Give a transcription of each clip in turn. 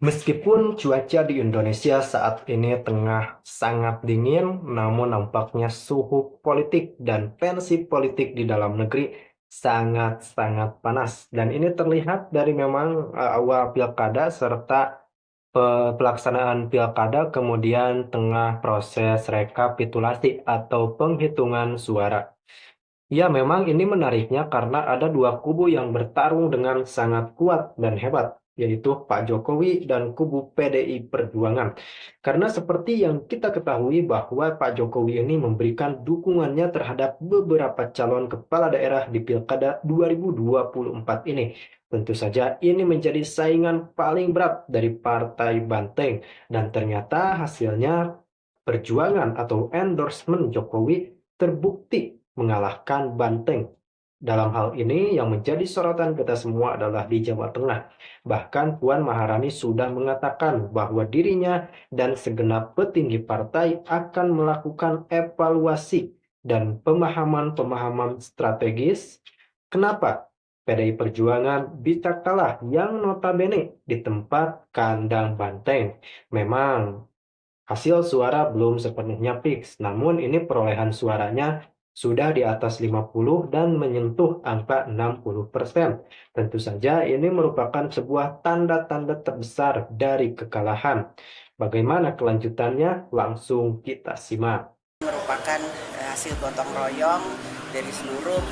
Meskipun cuaca di Indonesia saat ini tengah sangat dingin, namun nampaknya suhu politik dan tensi politik di dalam negeri sangat-sangat panas. Dan ini terlihat dari memang awal pilkada serta pelaksanaan pilkada, kemudian tengah proses rekapitulasi atau penghitungan suara. Ya, memang ini menariknya karena ada dua kubu yang bertarung dengan sangat kuat dan hebat, yaitu Pak Jokowi dan kubu PDI Perjuangan. Karena seperti yang kita ketahui bahwa Pak Jokowi ini memberikan dukungannya terhadap beberapa calon kepala daerah di Pilkada 2024 ini. Tentu saja ini menjadi saingan paling berat dari Partai Banteng dan ternyata hasilnya perjuangan atau endorsement Jokowi terbukti mengalahkan Banteng. Dalam hal ini yang menjadi sorotan kita semua adalah di Jawa Tengah. Bahkan Puan Maharani sudah mengatakan bahwa dirinya dan segenap petinggi partai akan melakukan evaluasi dan pemahaman-pemahaman strategis. Kenapa PDI Perjuangan bisa kalah yang notabene di tempat kandang Banteng? Memang hasil suara belum sepenuhnya fix, namun ini perolehan suaranya sudah di atas 50 dan menyentuh angka 60%. Tentu saja ini merupakan sebuah tanda-tanda terbesar dari kekalahan. Bagaimana kelanjutannya? Langsung kita simak. Merupakan hasil gotong royong dari seluruh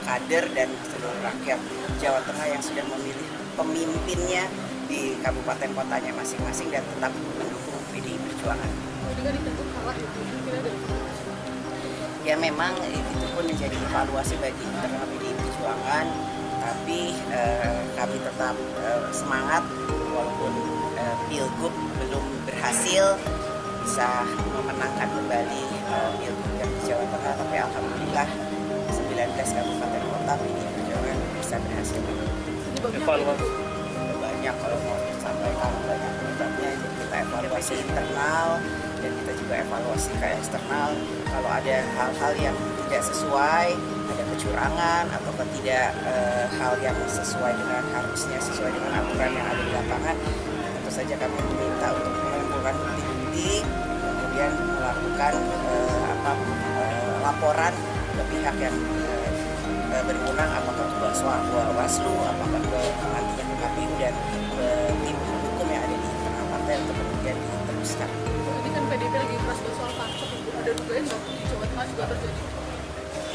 kader dan seluruh rakyat Jawa Tengah yang sudah memilih pemimpinnya di kabupaten kotanya masing-masing dan tetap mendukung PDI Perjuangan. Ya memang itu pun menjadi evaluasi bagi internal PDI Perjuangan, tapi kami tetap semangat walaupun pilgub belum berhasil bisa memenangkan kembali pilgub yang di Jawa Tengah, tapi alhamdulillah 19 kabupaten kota PDI Perjuangan bisa berhasil. Evaluasi Banyak kalau mau disampaikan banyak penyebabnya, jadi kita evaluasi internal dan kita juga evaluasi ke eksternal. Kalau ada hal-hal yang tidak sesuai, ada kecurangan atau tidak hal yang sesuai dengan harusnya sesuai dengan aturan yang ada di lapangan, tentu saja kami meminta untuk mengumpulkan bukti-bukti, kemudian melakukan laporan ke pihak yang berwenang, apakah ke Bawaslu, apakah ke nantinya ke KPU dan ke tim hukum yang ada di internal partai untuk kemudian diteruskan. Ini kan PDIP lagi keras soal pancok, ada dugaan nggak di Jawa Tengah juga terjadi?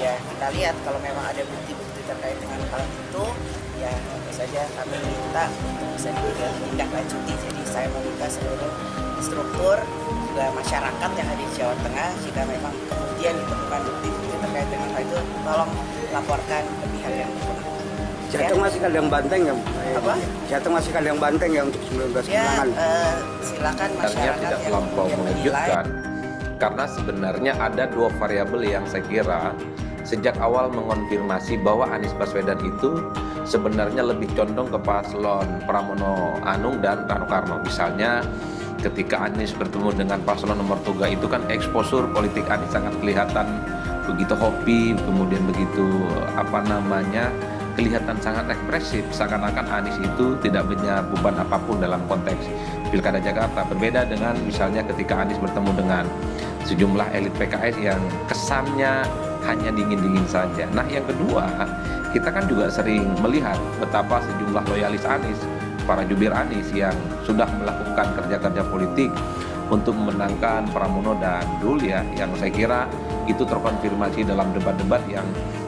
Ya kita lihat kalau memang ada bukti-bukti terkait dengan hal itu, ya tentu saja kami minta untuk bisa ditindaklanjuti. Jadi saya meminta seluruh struktur juga masyarakat yang ada di Jawa Tengah, jika memang kemudian ditemukan bukti-bukti terkait dengan hal itu, tolong laporkan ke pihak yang berwenang. Jateng masih kandang Banteng ya? Apa? Jateng masih kandang Banteng ya untuk 19 Ya kemenangan? silakan Sebenarnya masyarakat tidak yang terlampau kemudian menilai. mengejutkan karena sebenarnya ada dua variabel yang saya kira sejak awal mengonfirmasi bahwa Anies Baswedan itu sebenarnya lebih condong ke paslon Pramono Anung dan Rano Karno. Misalnya ketika Anies bertemu dengan paslon nomor 3 itu kan eksposur politik Anies sangat kelihatan begitu hobi, kemudian begitu kelihatan sangat ekspresif, seakan-akan Anies itu tidak punya beban apapun dalam konteks Pilkada Jakarta. Berbeda dengan misalnya ketika Anies bertemu dengan sejumlah elit PKS yang kesannya hanya dingin-dingin saja. Nah yang kedua, kita kan juga sering melihat betapa sejumlah loyalis Anies, para jubir Anies yang sudah melakukan kerja-kerja politik untuk memenangkan Pramono dan Dul ya, yang saya kira itu terkonfirmasi dalam debat-debat yang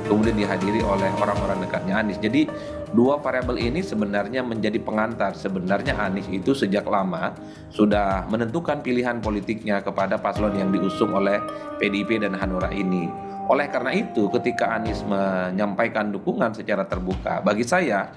kemudian dihadiri oleh orang-orang dekatnya Anies. Jadi dua variabel ini sebenarnya menjadi pengantar. Sebenarnya Anies itu sejak lama sudah menentukan pilihan politiknya kepada paslon yang diusung oleh PDIP dan Hanura ini. Oleh karena itu ketika Anies menyampaikan dukungan secara terbuka, bagi saya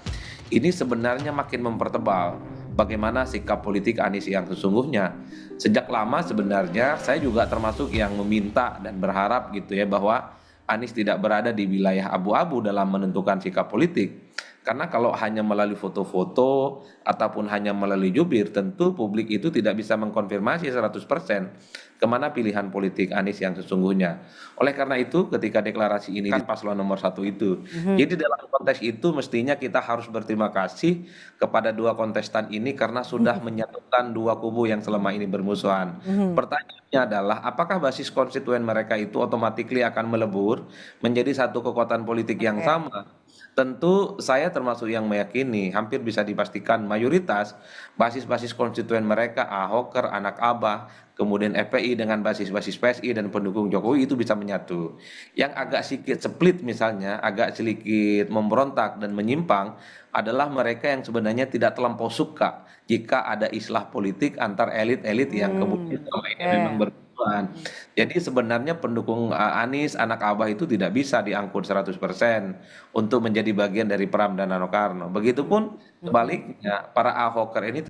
ini sebenarnya makin mempertebal bagaimana sikap politik Anies yang sesungguhnya. Sejak lama sebenarnya saya juga termasuk yang meminta dan berharap gitu ya bahwa Anies tidak berada di wilayah abu-abu dalam menentukan sikap politik. Karena kalau hanya melalui foto-foto ataupun hanya melalui jubir, tentu publik itu tidak bisa mengkonfirmasi 100% kemana pilihan politik Anies yang sesungguhnya. Oleh karena itu, ketika deklarasi ini kan paslon nomor 1 itu. Jadi dalam konteks itu mestinya kita harus berterima kasih kepada dua kontestan ini karena sudah menyatukan dua kubu yang selama ini bermusuhan. Pertanyaannya adalah apakah basis konstituen mereka itu otomatis akan melebur menjadi satu kekuatan politik yang sama? Tentu saya termasuk yang meyakini hampir bisa dipastikan mayoritas basis-basis konstituen mereka Ahoker, Anak Abah, kemudian FPI dengan basis-basis PSI dan pendukung Jokowi itu bisa menyatu. Yang agak sedikit split misalnya, agak sedikit memberontak dan menyimpang adalah mereka yang sebenarnya tidak terlampau suka jika ada islah politik antar elit-elit yang kemudian selama ini memang berhubungan. Jadi sebenarnya pendukung Anies, Anak Abah itu tidak bisa diangkut 100% untuk menjadi bagian dari Pram dan Rano Karno. Begitupun sebaliknya, para Ahoker ini